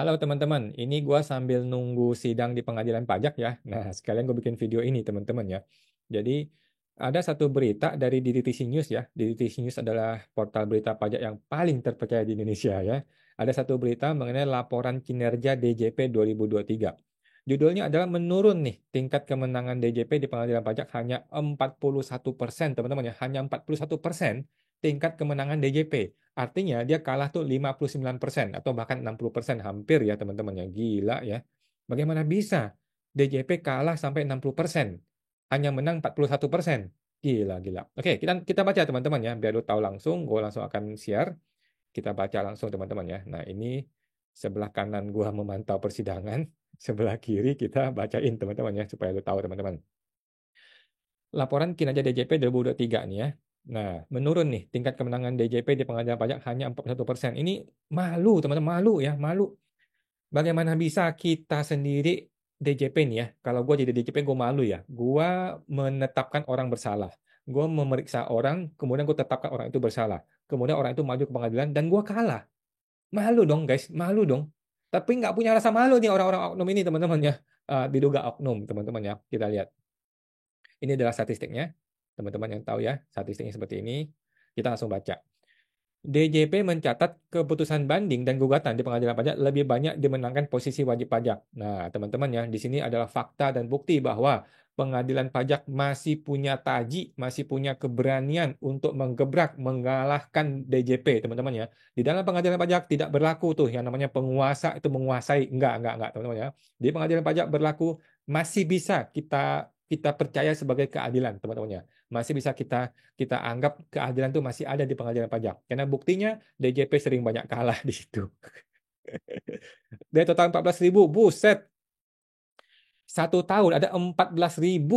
Halo teman-teman, ini gua sambil nunggu sidang di pengadilan pajak ya. Nah, sekalian gue bikin video ini teman-teman ya. Jadi, ada satu berita dari DDTC News ya. DDTC News adalah portal berita pajak yang paling terpercaya di Indonesia ya. Ada satu berita mengenai laporan kinerja DJP 2023. Judulnya adalah menurun nih tingkat kemenangan DJP di pengadilan pajak hanya 41% teman-teman ya. Hanya 41% tingkat kemenangan DJP. Artinya dia kalah tuh 59% atau bahkan 60% hampir ya teman-teman ya. Gila ya. Bagaimana bisa DJP kalah sampai 60%? Hanya menang 41%. Gila, gila. Oke, kita baca teman-teman ya. Biar lu tahu langsung, gue langsung akan share. Kita baca langsung teman-teman ya. Nah ini sebelah kanan gua memantau persidangan. Sebelah kiri kita bacain teman-teman ya. Supaya lu tahu teman-teman. Laporan kinerja DJP 2023 nih ya. Nah, menurun nih tingkat kemenangan DJP di pengadilan pajak hanya 41%. Ini malu, teman-teman, malu ya, malu. Bagaimana bisa kita sendiri DJP nih ya? Kalau gue jadi DJP gue malu ya. Gue menetapkan orang bersalah. Gue memeriksa orang, kemudian gue tetapkan orang itu bersalah. Kemudian orang itu maju ke pengadilan dan gue kalah. Malu dong guys, malu dong. Tapi nggak punya rasa malu nih orang-orang oknum ini teman-teman ya. Diduga oknum teman-teman ya. Kita lihat. Ini adalah statistiknya. Teman-teman yang tahu ya, statistiknya seperti ini. Kita langsung baca. DJP mencatat keputusan banding dan gugatan di pengadilan pajak lebih banyak dimenangkan posisi wajib pajak. Nah, teman-teman ya, di sini adalah fakta dan bukti bahwa pengadilan pajak masih punya taji, masih punya keberanian untuk menggebrak, mengalahkan DJP, teman-teman ya. Di dalam pengadilan pajak tidak berlaku tuh yang namanya penguasa itu menguasai. Enggak, teman-teman ya. Di pengadilan pajak berlaku masih bisa kita kita percaya sebagai keadilan, teman-teman ya. Masih bisa kita kita anggap keadilan itu masih ada di pengadilan pajak. Karena buktinya DJP sering banyak kalah di situ. Dari total 14.000, buset. Satu tahun ada 14.000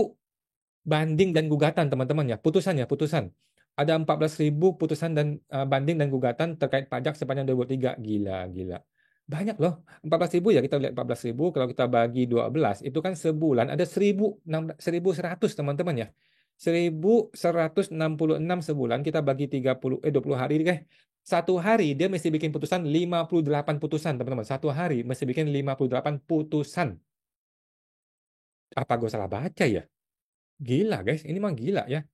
banding dan gugatan, teman-teman ya. Putusan ya, putusan. Ada 14.000 putusan dan banding dan gugatan terkait pajak sepanjang 2023. Gila, gila. Banyak loh. 14.000 ya, kita lihat 14.000. Kalau kita bagi 12, itu kan sebulan ada 1.100 teman-teman ya. 1.166 sebulan, kita bagi 20 hari deh. Satu hari dia mesti bikin putusan 58 putusan, teman-teman. Satu hari mesti bikin 58 putusan. Apa gue salah baca ya? Gila, guys. Ini mah gila ya.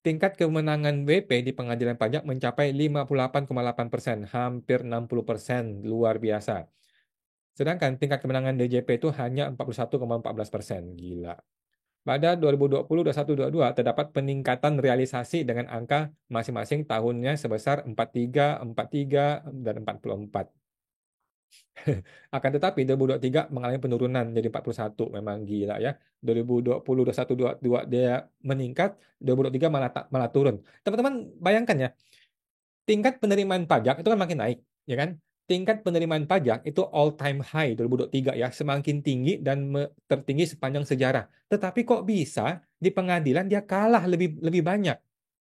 Tingkat kemenangan WP di pengadilan pajak mencapai 58,8%, hampir 60%, luar biasa. Sedangkan tingkat kemenangan DJP itu hanya 41,14%, gila. Pada 2020, 21, 22 terdapat peningkatan realisasi dengan angka masing-masing tahunnya sebesar 43, 43, dan 44. Akan tetapi 2023 mengalami penurunan jadi 41. Memang gila ya. 2020, 21, 22 dia meningkat, 2023 malah turun. Teman-teman bayangkan ya, tingkat penerimaan pajak itu kan makin naik, ya kan? Tingkat penerimaan pajak itu all time high 2023 ya, semakin tinggi dan tertinggi sepanjang sejarah. Tetapi kok bisa di pengadilan dia kalah lebih lebih banyak?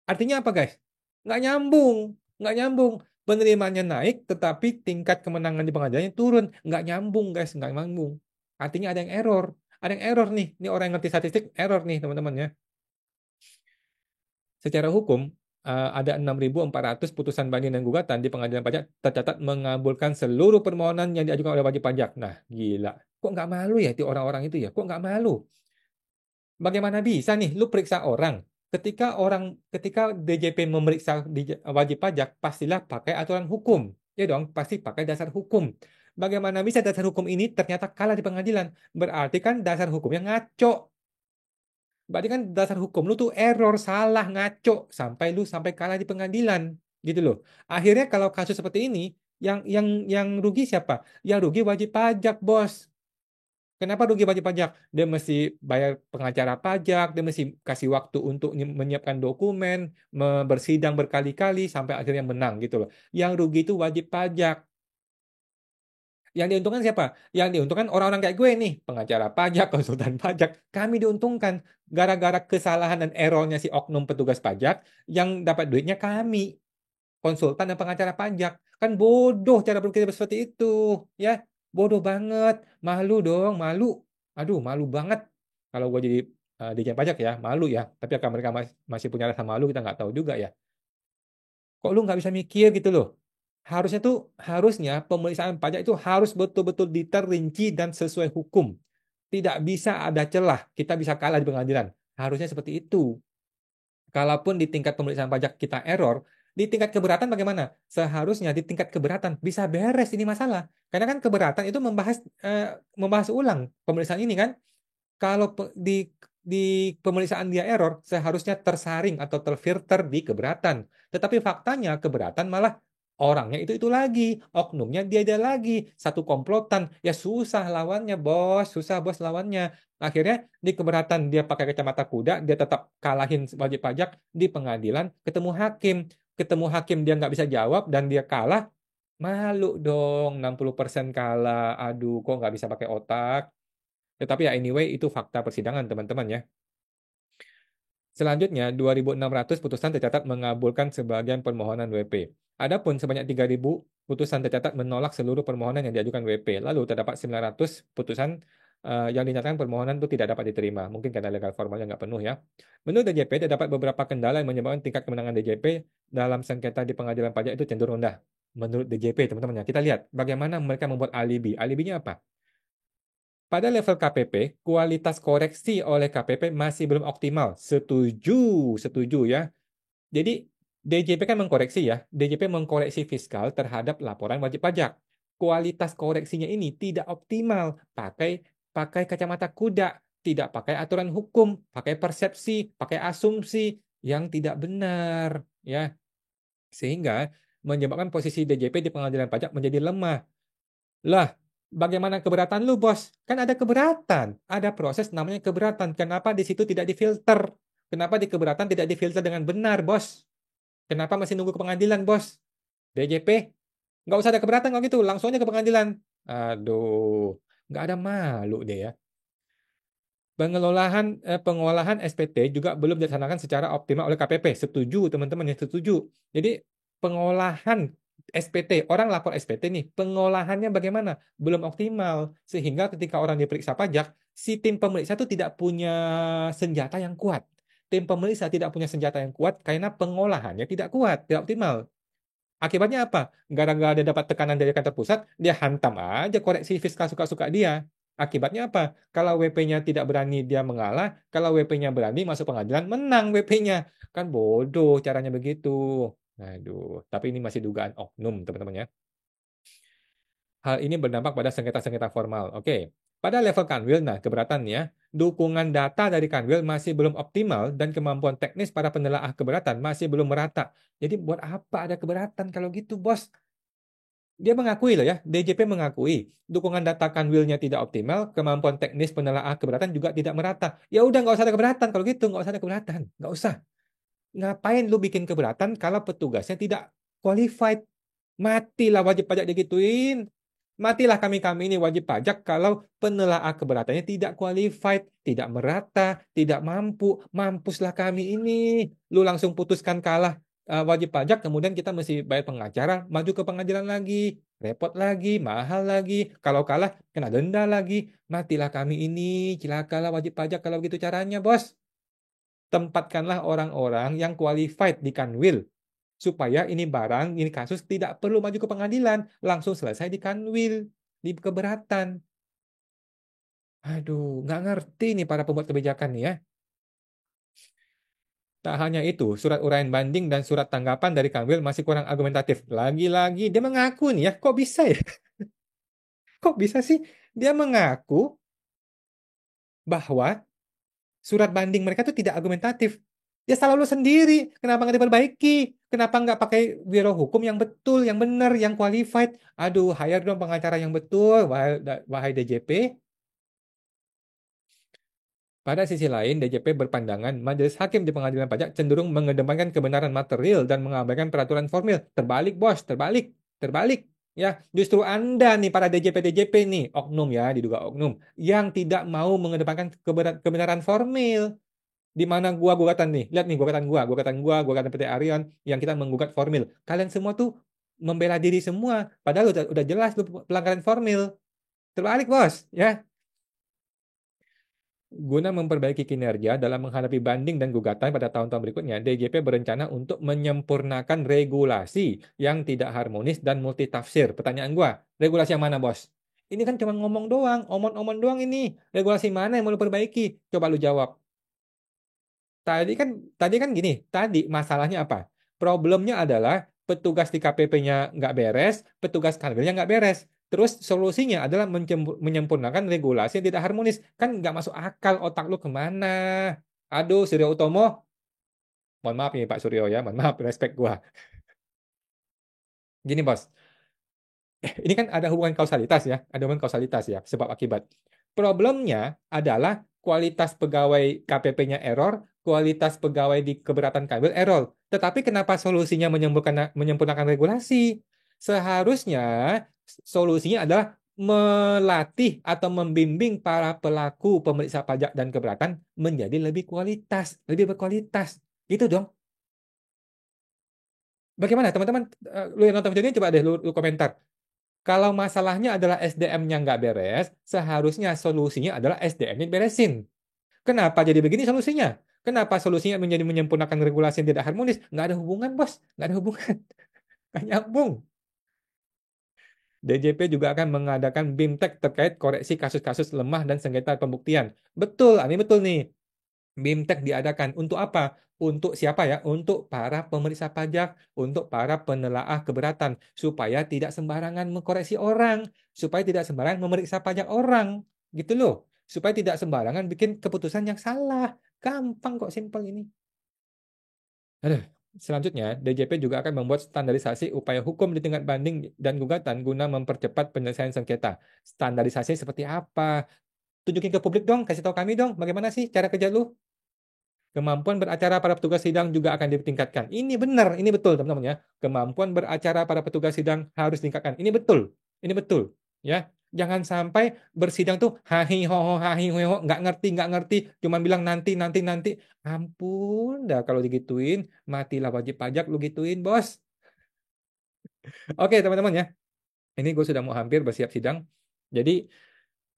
Artinya apa, guys? Nggak nyambung. Nggak nyambung. Penerimaannya naik, tetapi tingkat kemenangan di pengadilannya turun. Nggak nyambung, guys. Nggak nyambung. Artinya ada yang error. Ada yang error nih. Ini orang yang ngerti statistik, error nih, teman-teman ya. Secara hukum, ada 6.400 putusan banding dan gugatan di pengadilan pajak tercatat mengabulkan seluruh permohonan yang diajukan oleh wajib pajak. Nah, gila. Kok nggak malu ya itu orang-orang itu ya? Kok nggak malu? Bagaimana bisa nih lu periksa orang? Ketika DJP memeriksa wajib pajak, pastilah pakai aturan hukum. Ya dong, pasti pakai dasar hukum. Bagaimana bisa dasar hukum ini ternyata kalah di pengadilan? Berarti kan dasar hukumnya ngaco. Berarti kan dasar hukum lu tuh error, salah, ngaco sampai kalah di pengadilan, gitu loh. Akhirnya kalau kasus seperti ini, yang rugi siapa? Yang rugi wajib pajak, bos. Kenapa rugi wajib pajak? Dia mesti bayar pengacara pajak, dia mesti kasih waktu untuk menyiapkan dokumen, bersidang berkali-kali sampai akhirnya menang gitu loh. Yang rugi itu wajib pajak. Yang diuntungkan siapa? Yang diuntungkan orang-orang kayak gue nih, pengacara pajak, konsultan pajak. Kami diuntungkan gara-gara kesalahan dan errornya si oknum petugas pajak yang dapat duitnya kami, konsultan dan pengacara pajak. Kan bodoh cara berpikir seperti itu, ya. Bodoh banget. Malu dong, malu. Aduh, malu banget. Kalau gue jadi dirjen pajak ya, malu ya. Tapi apakah mereka masih punya rasa malu, kita nggak tahu juga ya. Kok lu nggak bisa mikir gitu loh? Harusnya pemeriksaan pajak itu harus betul-betul diterinci dan sesuai hukum. Tidak bisa ada celah, kita bisa kalah di pengadilan. Harusnya seperti itu. Kalaupun di tingkat pemeriksaan pajak kita error, di tingkat keberatan bagaimana? Seharusnya di tingkat keberatan bisa beres ini masalah. Karena kan keberatan itu membahas ulang pemeriksaan ini kan. Kalau di pemeriksaan dia error, seharusnya tersaring atau terfilter di keberatan. Tetapi faktanya keberatan malah orangnya itu lagi, oknumnya dia lagi, satu komplotan. Ya susah lawannya, bos, susah bos lawannya. Akhirnya di keberatan dia pakai kacamata kuda, dia tetap kalahin wajib pajak di pengadilan, ketemu hakim. Ketemu hakim dia nggak bisa jawab dan dia kalah, malu dong, 60% kalah. Aduh, kok nggak bisa pakai otak. Tetapi ya anyway, itu fakta persidangan, teman-teman ya. Selanjutnya, 2.600 putusan tercatat mengabulkan sebagian permohonan WP. Adapun sebanyak 3.000 putusan tercatat menolak seluruh permohonan yang diajukan WP. Lalu terdapat 900 putusan yang dinyatakan permohonan itu tidak dapat diterima. Mungkin karena legal formalnya nggak penuh ya. Menurut DJP, terdapat beberapa kendala yang menyebabkan tingkat kemenangan DJP dalam sengketa di pengadilan pajak itu cenderung rendah. Menurut DJP, teman-teman ya. Kita lihat bagaimana mereka membuat alibi. Alibinya apa? Pada level KPP, kualitas koreksi oleh KPP masih belum optimal. Setuju, setuju ya. Jadi DJP kan mengkoreksi ya. DJP mengkoreksi fiskal terhadap laporan wajib pajak. Kualitas koreksinya ini tidak optimal. Pakai kacamata kuda, tidak pakai aturan hukum, pakai persepsi, pakai asumsi yang tidak benar ya. Sehingga menyebabkan posisi DJP di pengadilan pajak menjadi lemah. Lah, bagaimana keberatan lu, bos? Kan ada keberatan. Ada proses namanya keberatan. Kenapa di situ tidak difilter? Kenapa di keberatan tidak difilter dengan benar, bos? Kenapa masih nunggu ke pengadilan, bos? DJP, nggak usah ada keberatan kalau gitu. Langsung aja ke pengadilan. Aduh, nggak ada malu deh ya. Pengolahan SPT juga belum dilaksanakan secara optimal oleh KPP. Setuju, teman-teman ya, setuju. Jadi pengolahan SPT, orang lapor SPT nih, pengolahannya bagaimana? Belum optimal. Sehingga ketika orang diperiksa pajak, si tim pemeriksa itu tidak punya senjata yang kuat. Tim pemeriksa tidak punya senjata yang kuat karena pengolahannya tidak kuat, tidak optimal. Akibatnya apa? Gara-gara dia dapat tekanan dari kantor pusat, dia hantam aja koreksi fiskal suka-suka dia. Akibatnya apa? Kalau WP-nya tidak berani, dia mengalah. Kalau WP-nya berani, masuk pengadilan, menang WP-nya. Kan bodoh caranya begitu. Aduh, tapi ini masih dugaan oknum, teman-teman ya. Hal ini berdampak pada sengketa-sengketa formal. Oke, pada level Kanwil, nah keberatannya, dukungan data dari Kanwil masih belum optimal dan kemampuan teknis para penelaah keberatan masih belum merata. Jadi buat apa ada keberatan kalau gitu, bos? Dia mengakui loh ya, DJP mengakui dukungan data Kanwilnya tidak optimal, kemampuan teknis penelaah keberatan juga tidak merata. Ya udah nggak usah ada keberatan kalau gitu, nggak usah ada keberatan, nggak usah. Ngapain lu bikin keberatan kalau petugasnya tidak qualified? Matilah wajib pajak digituin. Matilah kami-kami ini wajib pajak kalau penelaah keberatannya tidak qualified, tidak merata, tidak mampu. Mampuslah kami ini. Lu langsung putuskan kalah wajib pajak, kemudian kita mesti bayar pengacara, maju ke pengadilan lagi, repot lagi, mahal lagi. Kalau kalah, kena denda lagi. Matilah kami ini, celakalah wajib pajak kalau begitu caranya, bos. Tempatkanlah orang-orang yang qualified di Kanwil supaya ini kasus tidak perlu maju ke pengadilan, langsung selesai di Kanwil, di keberatan. Aduh, nggak ngerti nih para pembuat kebijakan nih ya. Tak hanya itu, surat uraian banding dan surat tanggapan dari Kanwil masih kurang argumentatif. Lagi-lagi dia mengaku nih ya, kok bisa ya? Kok bisa sih dia mengaku bahwa surat banding mereka itu tidak argumentatif. Ya salah lu sendiri. Kenapa nggak diperbaiki? Kenapa nggak pakai biro hukum yang betul, yang benar, yang qualified? Aduh, hire dong pengacara yang betul, wahai DJP. Pada sisi lain, DJP berpandangan majelis hakim di pengadilan pajak cenderung mengedepankan kebenaran material dan mengabaikan peraturan formil. Terbalik, bos, terbalik, terbalik. Ya, justru Anda nih para DJP-DJP nih, oknum ya, diduga oknum, yang tidak mau mengedepankan kebenaran formil. Di mana gugatan nih, lihat nih gugatan PT Arion yang kita menggugat formil. Kalian semua tuh membela diri semua, padahal udah jelas tuh pelanggaran formil. Terbalik, bos, ya. Guna memperbaiki kinerja dalam menghadapi banding dan gugatan pada tahun-tahun berikutnya, DJP berencana untuk menyempurnakan regulasi yang tidak harmonis dan multitafsir. Pertanyaan gua, regulasi yang mana, Bos? Ini kan cuma ngomong doang, omong-omong doang ini. Regulasi mana yang mau lu perbaiki? Coba lu jawab. Tadi kan gini, tadi masalahnya apa? Problemnya adalah petugas di KPP-nya nggak beres, petugas kanwilnya nggak beres. Terus solusinya adalah menyempurnakan regulasi yang tidak harmonis. Kan nggak masuk akal otak lu kemana? Aduh, Suryo Utomo. Mohon maaf nih Pak Suryo ya, mohon maaf, respect gua. Gini bos, ini kan ada hubungan kausalitas ya, ada hubungan kausalitas ya, sebab akibat. Problemnya adalah kualitas pegawai KPP-nya error, kualitas pegawai di keberatan kabel error. Tetapi kenapa solusinya menyempurnakan regulasi? Seharusnya solusinya adalah melatih atau membimbing para pelaku pemeriksa pajak dan keberatan menjadi lebih berkualitas. Gitu dong. Bagaimana teman-teman? Lu yang nonton video ini coba deh lu komentar. Kalau masalahnya adalah SDM-nya nggak beres, seharusnya solusinya adalah SDM-nya beresin. Kenapa jadi begini solusinya? Kenapa solusinya menjadi menyempurnakan regulasi yang tidak harmonis? Nggak ada hubungan, bos. Nggak ada hubungan. Nggak nyambung. DJP juga akan mengadakan BIMTEK terkait koreksi kasus-kasus lemah dan sengketa pembuktian. Betul, ini betul nih. BIMTEK diadakan untuk apa? Untuk siapa ya? Untuk para pemeriksa pajak, untuk para penelaah keberatan, supaya tidak sembarangan mengkoreksi orang, supaya tidak sembarangan memeriksa pajak orang, gitu loh. Supaya tidak sembarangan bikin keputusan yang salah. Gampang kok, simpel ini. Aduh. Selanjutnya, DJP juga akan membuat standarisasi upaya hukum di tingkat banding dan gugatan guna mempercepat penyelesaian sengketa. Standarisasi seperti apa? Tunjukin ke publik dong, kasih tahu kami dong, bagaimana sih cara kerja lu? Kemampuan beracara para petugas sidang juga akan ditingkatkan. Ini benar, ini betul teman-teman ya. Kemampuan beracara para petugas sidang harus ditingkatkan. Ini betul, ini betul. Ya, jangan sampai bersidang tuh hahi ho ho, nggak ngerti, cuma bilang nanti nanti nanti. Ampun, dah kalau digituin matilah wajib pajak lu gituin bos. Oke teman-teman ya, ini gue sudah mau hampir bersiap sidang. Jadi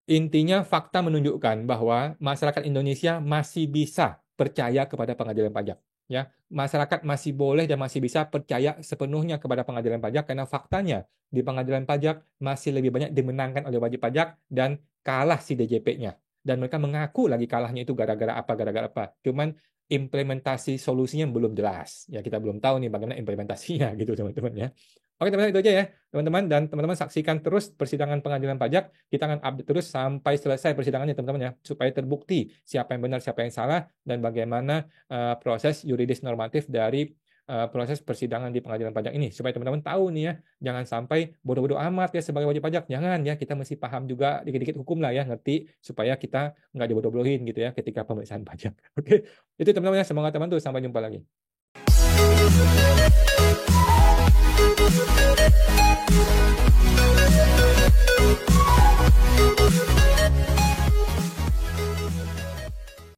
intinya fakta menunjukkan bahwa masyarakat Indonesia masih bisa percaya kepada pengadilan pajak. Ya, masyarakat masih boleh dan masih bisa percaya sepenuhnya kepada pengadilan pajak karena faktanya di pengadilan pajak masih lebih banyak dimenangkan oleh wajib pajak dan kalah si DJP-nya. Dan mereka mengaku lagi kalahnya itu gara-gara apa, gara-gara apa. Cuman implementasi solusinya belum jelas. Ya, kita belum tahu nih bagaimana implementasinya gitu teman-teman ya. Oke teman-teman, itu aja ya teman-teman, dan teman-teman saksikan terus persidangan pengadilan pajak. Kita akan update terus sampai selesai persidangannya teman-teman ya, supaya terbukti siapa yang benar siapa yang salah dan bagaimana proses yuridis normatif dari proses persidangan di pengadilan pajak ini, supaya teman-teman tahu nih ya, jangan sampai bodoh-bodoh amat ya sebagai wajib pajak. Jangan ya, kita mesti paham juga dikit-dikit hukum lah ya, ngerti, supaya kita nggak dibodoh-bodohin gitu ya ketika pemeriksaan pajak. Oke, itu teman-teman ya, semangat teman tuh, sampai jumpa lagi.